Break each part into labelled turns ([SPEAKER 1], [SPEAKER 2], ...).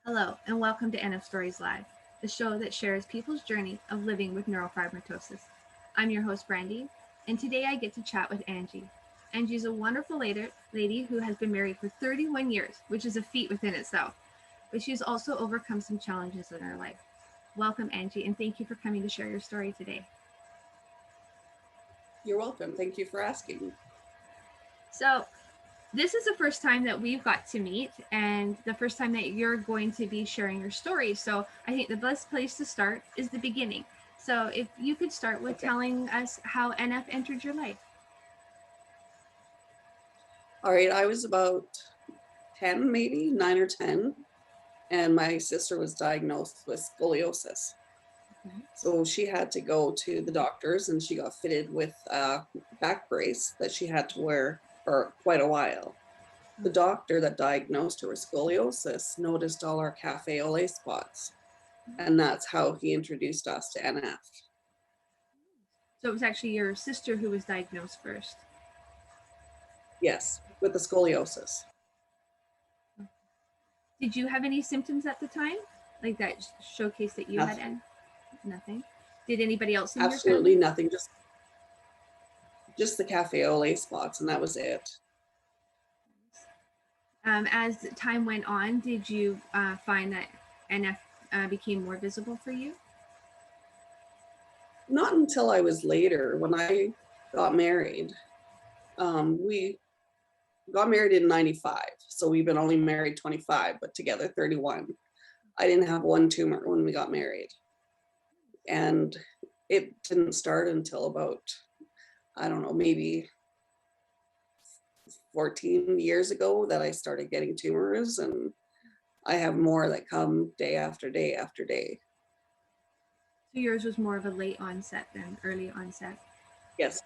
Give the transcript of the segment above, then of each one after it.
[SPEAKER 1] Hello, and welcome to NF Stories Live, the show that shares people's journey of living with neurofibromatosis. I'm your host, Brandy, and today I get to chat with Angie. Angie's a wonderful lady who has been married for 31 years, which is a feat within itself, but she's also overcome some challenges in her life. Welcome, Angie, and thank you for coming to share your story today.
[SPEAKER 2] You're welcome. Thank you for asking.
[SPEAKER 1] So, this is the first time that we've got to meet and the first time that you're going to be sharing your story. So I think the best place to start is the beginning. So if you could start with telling us how NF entered your life.
[SPEAKER 2] All right, I was about 10, maybe 9 or 10, and my sister was diagnosed with scoliosis.
[SPEAKER 1] Okay.
[SPEAKER 2] So she had to go to the doctors and she got fitted with a back brace that she had to wear for quite a while. The doctor that diagnosed her with scoliosis noticed all our cafe au lait spots, and that's how he introduced us to NF.
[SPEAKER 1] So it was actually your sister who was diagnosed first.
[SPEAKER 2] Yes, with the scoliosis.
[SPEAKER 1] Did you have any symptoms at the time? Like that showcase that you
[SPEAKER 2] Nothing.
[SPEAKER 1] had? Nothing. Did anybody else in
[SPEAKER 2] Absolutely
[SPEAKER 1] your family?
[SPEAKER 2] nothing, just the cafe au lait spots, and that was it.
[SPEAKER 1] As time went on, did you find that NF became more visible for you?
[SPEAKER 2] Not until I was later when I got married. We got married in 95, so we've been only married 25, but together 31. I didn't have one tumor when we got married. And it didn't start until about, I don't know, maybe 14 years ago that I started getting tumors, and I have more that come day after day after day.
[SPEAKER 1] So yours was more of a late onset than early onset?
[SPEAKER 2] Yes.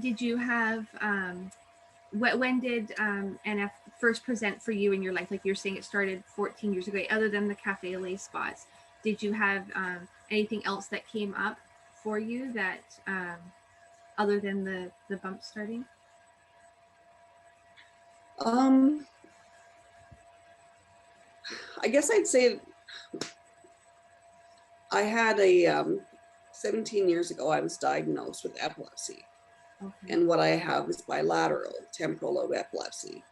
[SPEAKER 1] Did you have, when did NF first present for you in your life? Like you're saying it started 14 years ago, other than the cafe au lait spots. Did you have anything else that came up for you that, other than the bump starting?
[SPEAKER 2] I guess I'd say I had 17 years ago, I was diagnosed with epilepsy.
[SPEAKER 1] Okay.
[SPEAKER 2] And what I have is bilateral temporal lobe epilepsy,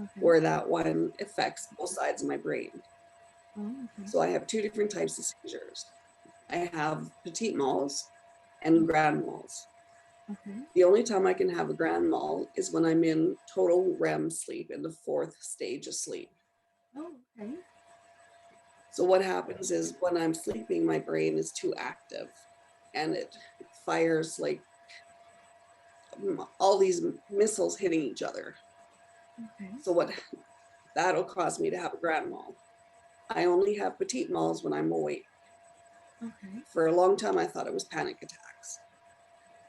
[SPEAKER 1] Okay.
[SPEAKER 2] where that one affects both sides of my brain.
[SPEAKER 1] Oh, okay.
[SPEAKER 2] So I have two different types of seizures. I have petit mals and grand mals.
[SPEAKER 1] Okay.
[SPEAKER 2] The only time I can have a grand mal is when I'm in total REM sleep, in the fourth stage of sleep.
[SPEAKER 1] Oh, okay.
[SPEAKER 2] So what happens is when I'm sleeping, my brain is too active and it fires like all these missiles hitting each other.
[SPEAKER 1] Okay.
[SPEAKER 2] So that'll cause me to have a grand mal. I only have petit mals when I'm awake.
[SPEAKER 1] Okay.
[SPEAKER 2] For a long time, I thought it was panic attacks.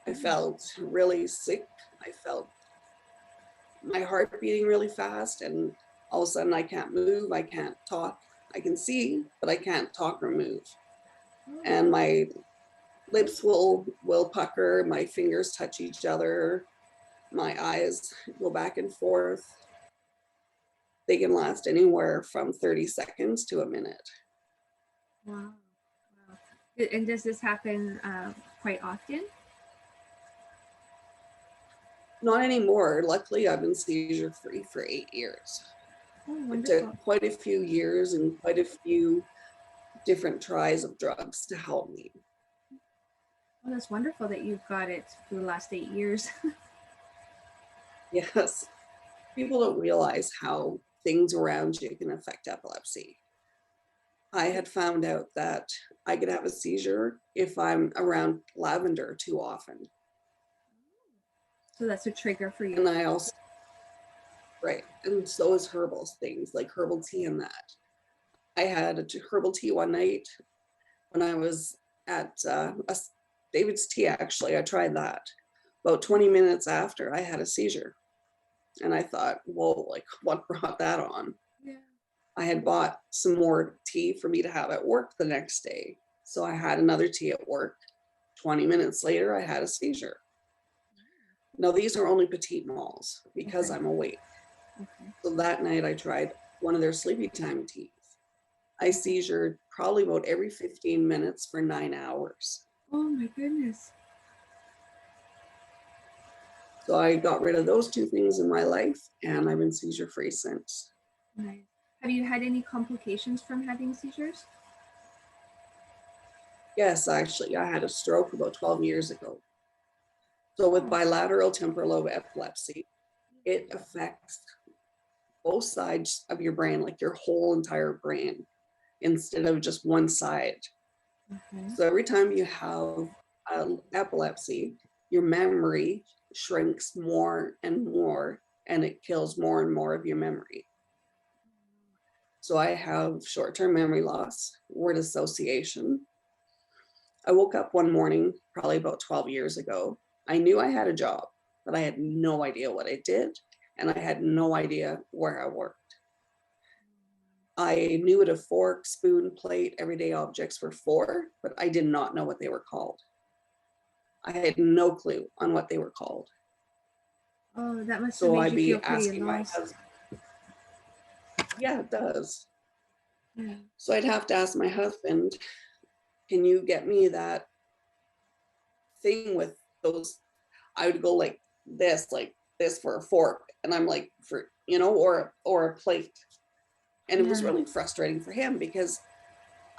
[SPEAKER 2] I felt really sick. I felt my heart beating really fast, and all of a sudden I can't move, I can't talk. I can see, but I can't talk or move. And my lips will pucker, my fingers touch each other, my eyes go back and forth. They can last anywhere from 30 seconds to a minute.
[SPEAKER 1] Wow. Wow. And does this happen quite often?
[SPEAKER 2] Not anymore. Luckily, I've been seizure free for 8 years.
[SPEAKER 1] Oh,
[SPEAKER 2] It
[SPEAKER 1] wonderful.
[SPEAKER 2] took quite a few years and quite a few different tries of drugs to help me.
[SPEAKER 1] Well, that's wonderful that you've got it for the last 8 years.
[SPEAKER 2] Yes. People don't realize how things around you can affect epilepsy. I had found out that I could have a seizure if I'm around lavender too often.
[SPEAKER 1] So that's a trigger for you.
[SPEAKER 2] And I also, right, and so is herbal things like herbal tea and that. I had a herbal tea one night when I was at David's Tea, actually. I tried that. About 20 minutes after, I had a seizure. And I thought, whoa, like what brought that on?
[SPEAKER 1] Yeah.
[SPEAKER 2] I had bought some more tea for me to have at work the next day. So I had another tea at work. 20 minutes later, I had a seizure. Now, these are only petit mals because I'm awake.
[SPEAKER 1] Okay.
[SPEAKER 2] So that night I tried one of their sleepy time teeth. I seizured probably about every 15 minutes for 9 hours.
[SPEAKER 1] Oh my goodness.
[SPEAKER 2] So I got rid of those two things in my life, and I've been seizure free since.
[SPEAKER 1] Nice. Have you had any complications from having seizures?
[SPEAKER 2] Yes, actually, I had a stroke about 12 years ago. So with bilateral temporal lobe epilepsy, it affects both sides of your brain, like your whole entire brain, instead of just one side.
[SPEAKER 1] Okay.
[SPEAKER 2] So every time you have epilepsy, your memory shrinks more and more, and it kills more and more of your memory. So I have short-term memory loss, word association. I woke up one morning, probably about 12 years ago. I knew I had a job, but I had no idea what I did, and I had no idea where I worked. I knew what a fork, spoon, plate, everyday objects were for, but I did not know what they were called. I had no clue on what they were called.
[SPEAKER 1] Oh, that must have
[SPEAKER 2] So
[SPEAKER 1] made
[SPEAKER 2] I'd
[SPEAKER 1] you
[SPEAKER 2] be
[SPEAKER 1] feel pretty
[SPEAKER 2] asking my
[SPEAKER 1] lost.
[SPEAKER 2] husband. Yeah, it does.
[SPEAKER 1] Yeah.
[SPEAKER 2] So I'd have to ask my husband, can you get me that thing with those? I would go like this for a fork. And I'm like, or a plate. And it was really frustrating for him because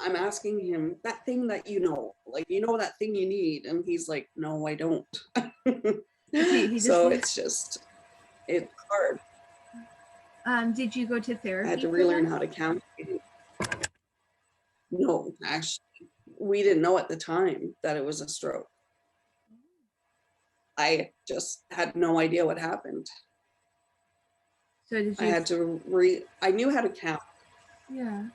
[SPEAKER 2] I'm asking him that thing that that thing you need. And he's like, no, I don't.
[SPEAKER 1] He
[SPEAKER 2] So
[SPEAKER 1] just,
[SPEAKER 2] it's hard.
[SPEAKER 1] did you go to
[SPEAKER 2] I
[SPEAKER 1] therapy
[SPEAKER 2] had to
[SPEAKER 1] for
[SPEAKER 2] relearn
[SPEAKER 1] that?
[SPEAKER 2] how to count. No, actually, we didn't know at the time that it was a stroke. I just had no idea what happened.
[SPEAKER 1] So did
[SPEAKER 2] I
[SPEAKER 1] you?
[SPEAKER 2] had to I knew how to count,
[SPEAKER 1] Yeah.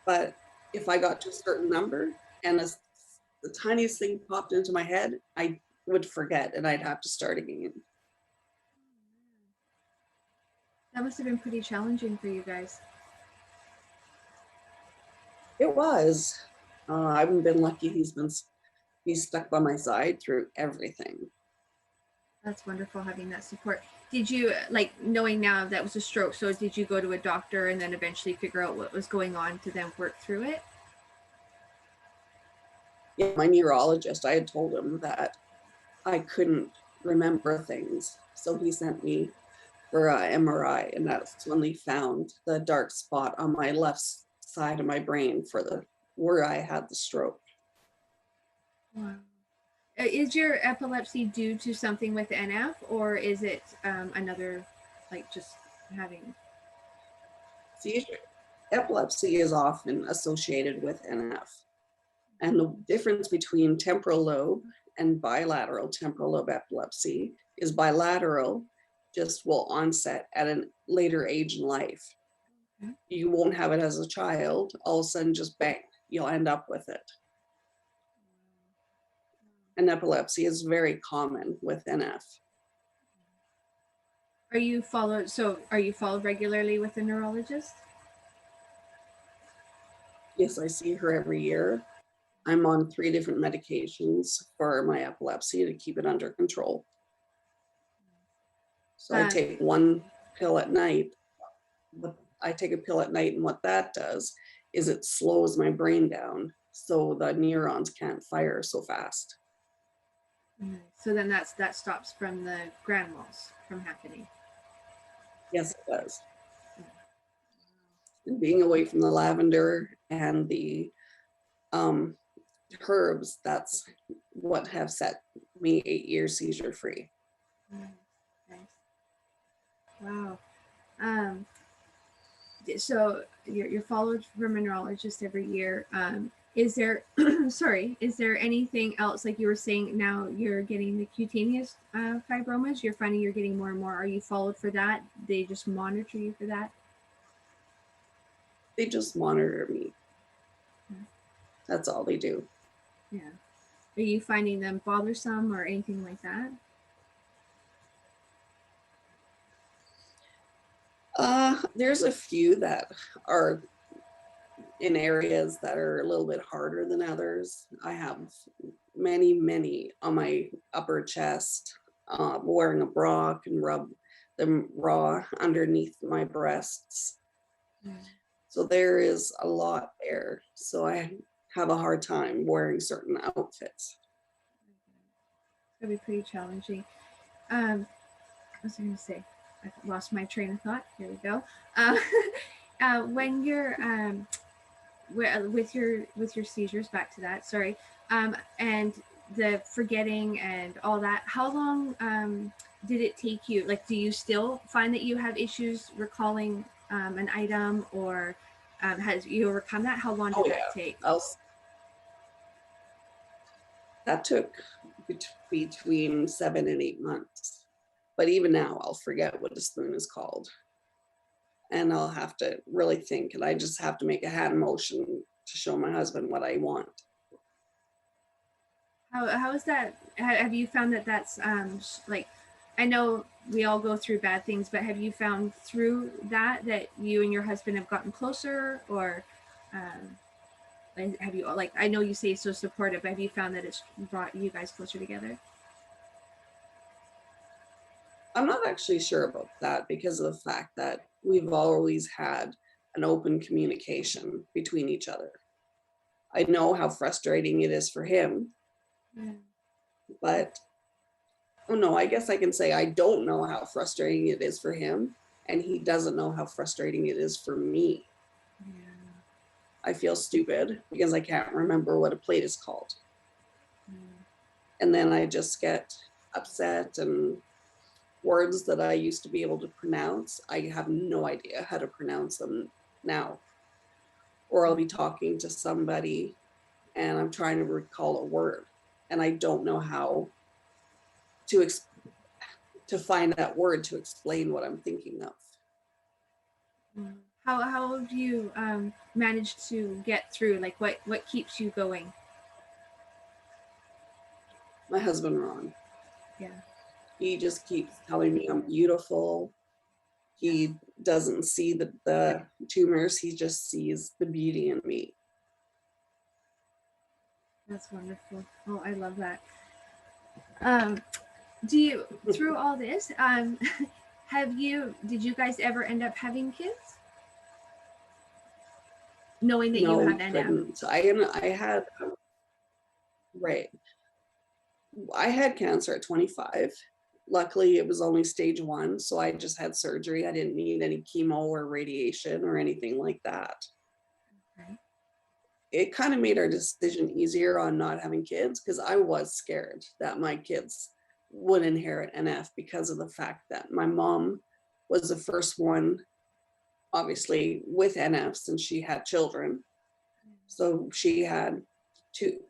[SPEAKER 2] but if I got to a certain number and the tiniest thing popped into my head, I would forget and I'd have to start again.
[SPEAKER 1] That must have been pretty challenging for you guys.
[SPEAKER 2] It was. I've been lucky. He's stuck by my side through everything.
[SPEAKER 1] That's wonderful having that support. Did you, like, knowing now that was a stroke, so did you go to a doctor and then eventually figure out what was going on to then work through it?
[SPEAKER 2] Yeah, my neurologist, I had told him that I couldn't remember things. So he sent me for an MRI, and that's when they found the dark spot on my left side of my brain where I had the stroke.
[SPEAKER 1] Wow. Is your epilepsy due to something with NF, or is it another, like just having?
[SPEAKER 2] Seizure epilepsy is often associated with NF. And the difference between temporal lobe and bilateral temporal lobe epilepsy is bilateral just will onset at a later age in life.
[SPEAKER 1] Okay.
[SPEAKER 2] You won't have it as a child, all of a sudden just bang, you'll end up with it. And epilepsy is very common with NF.
[SPEAKER 1] Are you followed regularly with a neurologist?
[SPEAKER 2] Yes, I see her every year. I'm on 3 different medications for my epilepsy to keep it under control. So I take one pill at night. I take a pill at night, and what that does is it slows my brain down so the neurons can't fire so fast.
[SPEAKER 1] So then that stops from the grand mal's from happening.
[SPEAKER 2] Yes, it does. And being away from the lavender and the herbs, that's what have set me 8 years seizure free.
[SPEAKER 1] Nice. Wow. So you're followed from a neurologist every year. Is there is there anything else, like you were saying, now you're getting the cutaneous fibromas, you're finding you're getting more and more? Are you followed for that? They just monitor you for that?
[SPEAKER 2] They just monitor me. That's all they do.
[SPEAKER 1] Yeah. Are you finding them bothersome or anything like that?
[SPEAKER 2] There's a few that are in areas that are a little bit harder than others. I have many on my upper chest. Wearing a bra can rub them raw underneath my breasts.
[SPEAKER 1] Mm.
[SPEAKER 2] So there is a lot there. So I have a hard time wearing certain outfits.
[SPEAKER 1] It's gonna be pretty challenging. What was I gonna say? I lost my train of thought. Here we go. Uh, when you're with your seizures, back to that. Sorry, and the forgetting and all that. How long did it take you? Like, do you still find that you have issues recalling an item, or has you overcome that? How long
[SPEAKER 2] Oh
[SPEAKER 1] did
[SPEAKER 2] yeah,
[SPEAKER 1] that take?
[SPEAKER 2] that took between 7 and 8 months. But even now, I'll forget what a spoon is called, and I'll have to really think, and I just have to make a hand motion to show my husband what I want.
[SPEAKER 1] How is that? Have you found that that's like, I know we all go through bad things, but have you found through that you and your husband have gotten closer, or um, have you, like, I know you say so supportive, but have you found that it's brought you guys closer together?
[SPEAKER 2] I'm not actually sure about that because of the fact that we've always had an open communication between each other. I know how frustrating it is for him,
[SPEAKER 1] Yeah.
[SPEAKER 2] but oh no, I guess I can say I don't know how frustrating it is for him, and he doesn't know how frustrating it is for me.
[SPEAKER 1] Yeah.
[SPEAKER 2] I feel stupid because I can't remember what a plate is called.
[SPEAKER 1] Mm.
[SPEAKER 2] And then I just get upset, and words that I used to be able to pronounce, I have no idea how to pronounce them now. Or I'll be talking to somebody and I'm trying to recall a word and I don't know how to to find that word to explain what I'm thinking of.
[SPEAKER 1] Mm. How do you manage to get through? Like, what keeps you going?
[SPEAKER 2] My husband Ron,
[SPEAKER 1] Yeah.
[SPEAKER 2] he just keeps telling me I'm beautiful. He doesn't see the tumors, he just sees the beauty in me.
[SPEAKER 1] That's wonderful. Oh, I love that. Um, do you, through all this, did you guys ever end up having kids, knowing that you
[SPEAKER 2] No,
[SPEAKER 1] had
[SPEAKER 2] we
[SPEAKER 1] NF?
[SPEAKER 2] couldn't. I had right. I had cancer at 25. Luckily, it was only stage 1, so I just had surgery. I didn't need any chemo or radiation or anything like that.
[SPEAKER 1] Right.
[SPEAKER 2] It kind of made our decision easier on not having kids because I was scared that my kids would inherit NF because of the fact that my mom was the first one, obviously, with NF since she had children. So she had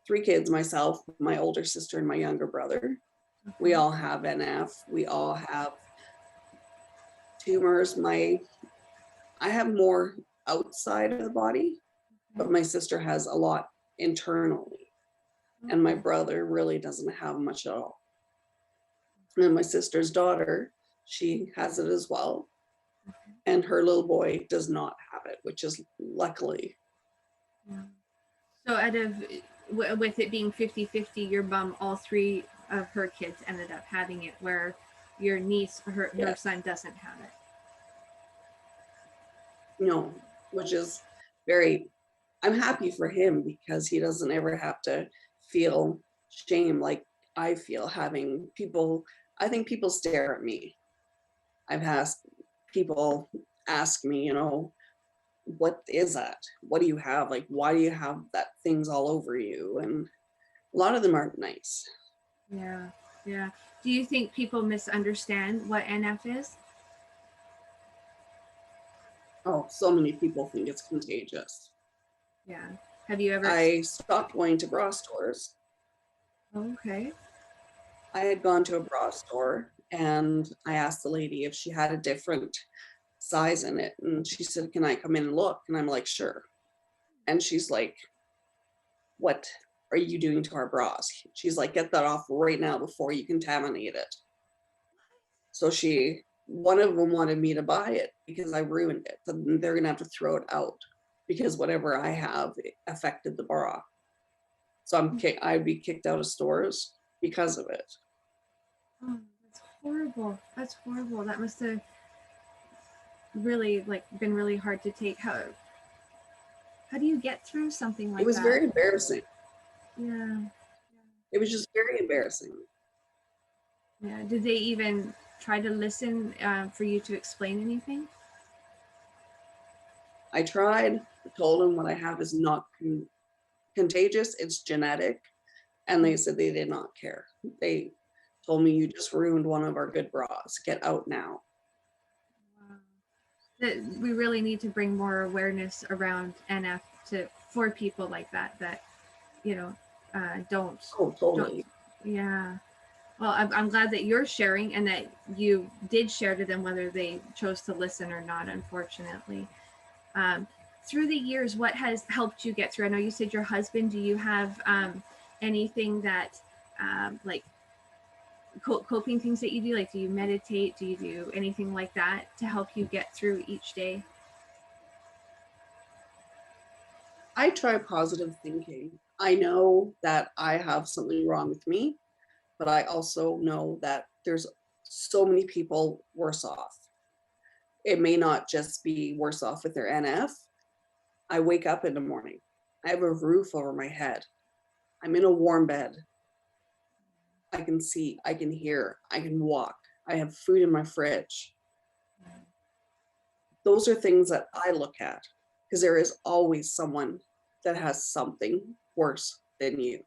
[SPEAKER 2] 3 kids, myself, my older sister, and my younger brother. We
[SPEAKER 1] Okay.
[SPEAKER 2] all have NF. We all have tumors. I have more outside of the body, but my sister has a lot internally. And my
[SPEAKER 1] Okay.
[SPEAKER 2] brother really doesn't have much at all. And my sister's daughter, she has it as well.
[SPEAKER 1] Okay.
[SPEAKER 2] And her little boy does not have it, which is luckily.
[SPEAKER 1] Yeah. So out of, with it being 50-50, your mom, all three of her kids ended up having it, where your niece, her
[SPEAKER 2] Yeah,
[SPEAKER 1] son doesn't have it.
[SPEAKER 2] no, which is very, I'm happy for him because he doesn't ever have to feel shame like I feel having people. I think people stare at me. I've asked people ask me, what is that? What do you have? Like, why do you have that things all over you? And a lot of them aren't nice.
[SPEAKER 1] Yeah. Yeah. Do you think people misunderstand what NF is?
[SPEAKER 2] Oh, so many people think it's contagious.
[SPEAKER 1] Yeah. Have you ever
[SPEAKER 2] I stopped going to bra stores.
[SPEAKER 1] Oh, okay.
[SPEAKER 2] I had gone to a bra store and I asked the lady if she had a different size in it. And she said, "Can I come in and look?" And I'm like, "Sure." And she's like, "What are you doing to our bras?" She's like, "Get that off right now before you contaminate it." So one of them wanted me to buy it because I ruined it. So they're going to have to throw it out because whatever I have affected the bra. So I'd be kicked out of stores because of it.
[SPEAKER 1] Oh, that's horrible. That's horrible. That must have. really like been really hard to take. How do you get through something
[SPEAKER 2] It
[SPEAKER 1] like
[SPEAKER 2] was
[SPEAKER 1] that?
[SPEAKER 2] very embarrassing.
[SPEAKER 1] Yeah.
[SPEAKER 2] It was just very embarrassing.
[SPEAKER 1] Yeah. Did they even try to listen for you to explain anything?
[SPEAKER 2] I tried, told them what I have is not contagious, it's genetic. And they said they did not care. They told me, you just ruined one of our good bras. Get out now.
[SPEAKER 1] Wow. That we really need to bring more awareness around NF for people like that you know don't
[SPEAKER 2] Oh,
[SPEAKER 1] don't
[SPEAKER 2] totally.
[SPEAKER 1] yeah. Well, I'm glad that you're sharing and that you did share to them whether they chose to listen or not, unfortunately. Um, through the years, what has helped you get through? I know you said your husband. Do you have anything that, like, coping things that you do? Like, do you meditate? Do you do anything like that to help you get through each day?
[SPEAKER 2] I try positive thinking. I know that I have something wrong with me, but I also know that there's so many people worse off. It may not just be worse off with their NF. I wake up in the morning. I have a roof over my head. I'm in a warm bed. I can see, I can hear, I can walk. I have food in my fridge. Those are things that I look at because there is always someone that has something worse than you.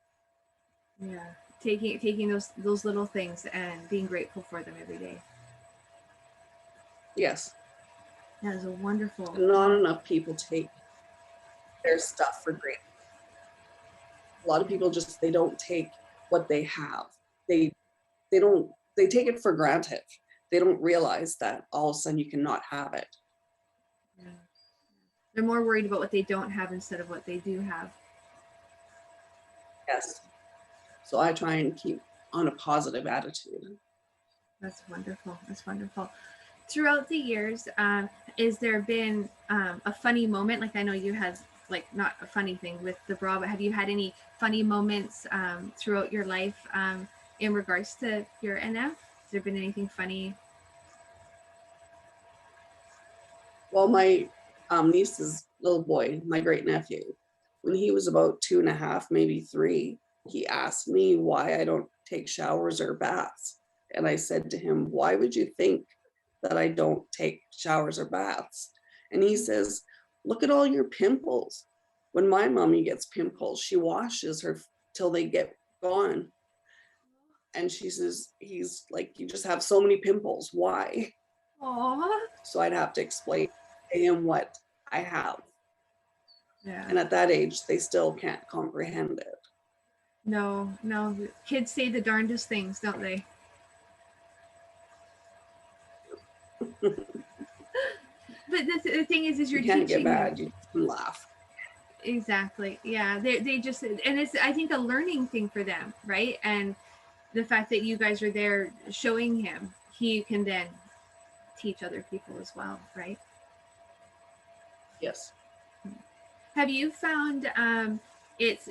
[SPEAKER 1] Yeah, taking those little things and being grateful for them every day.
[SPEAKER 2] Yes.
[SPEAKER 1] That is a wonderful.
[SPEAKER 2] And not enough people take their stuff for granted. A lot of people just, they don't take what they have. They don't, they take it for granted. They don't realize that all of a sudden you cannot have it.
[SPEAKER 1] Yeah. They're more worried about what they don't have instead of what they do have.
[SPEAKER 2] Yes. So I try and keep on a positive attitude.
[SPEAKER 1] That's wonderful. That's wonderful. Throughout the years, is there been a funny moment? Like I know you had like not a funny thing with the bra, but have you had any funny moments throughout your life in regards to your NF? Has there been anything funny?
[SPEAKER 2] Well, my niece's little boy, my great nephew, when he was about 2.5, maybe 3, he asked me why I don't take showers or baths. And I said to him, why would you think that I don't take showers or baths? And he says, look at all your pimples. When my mommy gets pimples, she washes her till they get gone. And she says, he's like, you just have so many pimples. Why?
[SPEAKER 1] Aww.
[SPEAKER 2] So I'd have to explain to him what I have.
[SPEAKER 1] Yeah.
[SPEAKER 2] And at that age, they still can't comprehend it.
[SPEAKER 1] No, no. Kids say the darndest things, don't they? But the thing is
[SPEAKER 2] You
[SPEAKER 1] you're
[SPEAKER 2] can't get
[SPEAKER 1] teaching them.
[SPEAKER 2] mad, you can laugh.
[SPEAKER 1] Exactly. Yeah. They just, and it's, I think, a learning thing for them, right? And the fact that you guys are there showing him, he can then teach other people as well, right?
[SPEAKER 2] Yes.
[SPEAKER 1] Have you found it's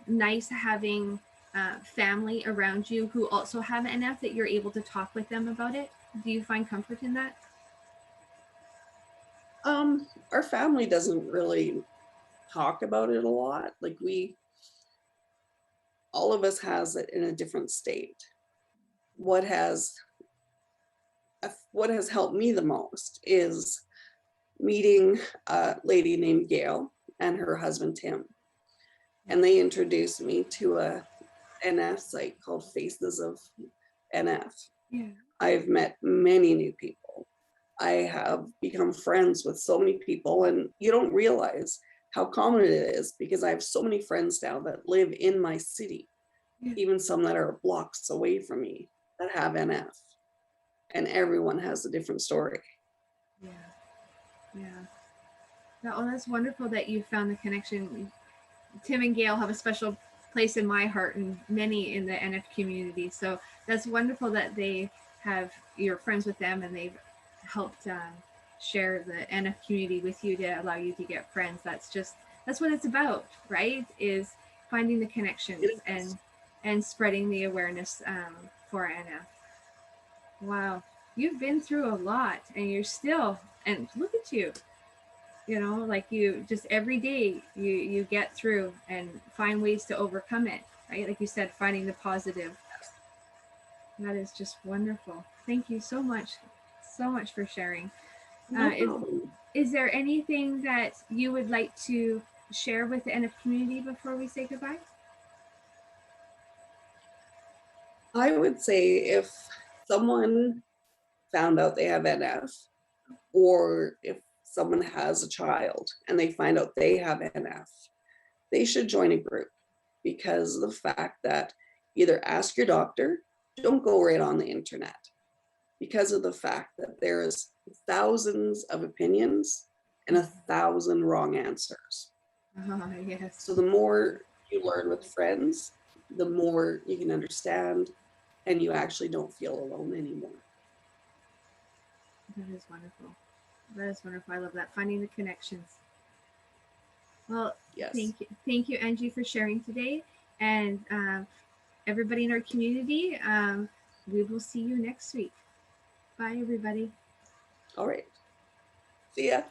[SPEAKER 1] nice having family around you who also have NF that you're able to talk with them about it? Do you find comfort in that?
[SPEAKER 2] Our family doesn't really talk about it a lot. Like all of us has it in a different state. What has what has helped me the most is meeting a lady named Gail and her husband Tim. And they introduced me to a NF site called Faces of NF.
[SPEAKER 1] Yeah.
[SPEAKER 2] I've met many new people. I have become friends with so many people, and you don't realize how common it is because I have so many friends now that live in my city,
[SPEAKER 1] Yeah.
[SPEAKER 2] even some that are blocks away from me that have NF. And everyone has a different story.
[SPEAKER 1] Yeah. Yeah. Oh, that's wonderful that you found the connection. Tim and Gail have a special place in my heart and many in the NF community. So that's wonderful that they have, you're friends with them and they've helped share the NF community with you to allow you to get friends. That's what it's about, right? Is finding the connections and spreading the awareness for NF. Wow. You've been through a lot and you're still And look at you, like you just every day you get through and find ways to overcome it, right? Like you said, finding the positive. That is just wonderful. Thank you so much for sharing.
[SPEAKER 2] No
[SPEAKER 1] Is
[SPEAKER 2] problem.
[SPEAKER 1] there anything that you would like to share with the NF community before we say goodbye?
[SPEAKER 2] I would say if someone found out they have NF, or if someone has a child and they find out they have NF, they should join a group, because of the fact that either ask your doctor, don't go right on the internet, because of the fact that there's thousands of opinions and 1,000 wrong answers.
[SPEAKER 1] Yes.
[SPEAKER 2] So the more you learn with friends, the more you can understand, and you actually don't feel alone anymore.
[SPEAKER 1] That is wonderful. That is wonderful. I love that. Finding the connections. Well,
[SPEAKER 2] Yes.
[SPEAKER 1] thank you, Angie, for sharing today, and everybody in our community. We will see you next week. Bye, everybody.
[SPEAKER 2] All right. See ya.